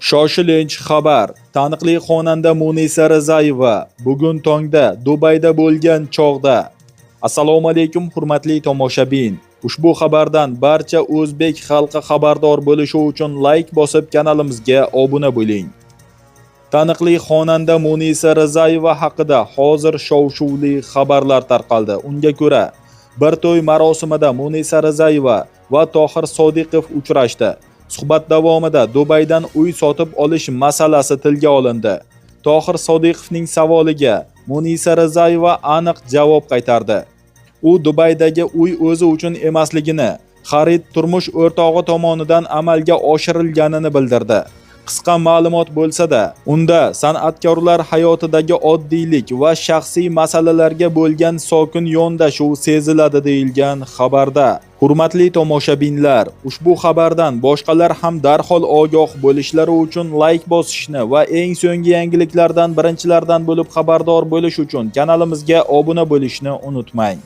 Shoshilinch xabar. Taniqli xonanda Munisa Rizayeva bugun tongda Dubayda bo'lgan chog'da. Assalomu alaykum hurmatli tomoshabin. Ushbu xabardan barcha o'zbek xalqi xabardor bo'lishi uchun like bosib kanalimizga obuna bo'ling. Taniqli xonanda Munisa Rizayeva haqida hozir shov-shuvli xabarlar tarqaldi. Unga ko'ra, bir to'y marosimida Munisa Rizayeva va Tohir Sodiqov uchrashdi. Suhbat davomida Dubaydan uy sotib olish masalasi tilga olindi. Tohir Sodiqovning savoliga Munisa Rizayeva aniq javob qaytardi. U Dubaydagi uy o'zi uchun emasligini, xarid turmush o'rtog'i tomonidan amalga oshirilganini bildirdi. Qisqa ma'lumot bo'lsa-da, unda san'atkorlar hayotidagi oddiylik va shaxsiy masalalarga bo'lgan sokin yondashuv seziladi deyilgan xabarda. Hurmatli tomoshabinlar, ushbu xabardan boshqalar ham darhol ogoh bo'lishlari uchun like bosishni va eng so'nggi yangiliklardan birinchilardan bo'lib xabardor bo'lish uchun kanalimizga obuna bo'lishni unutmang.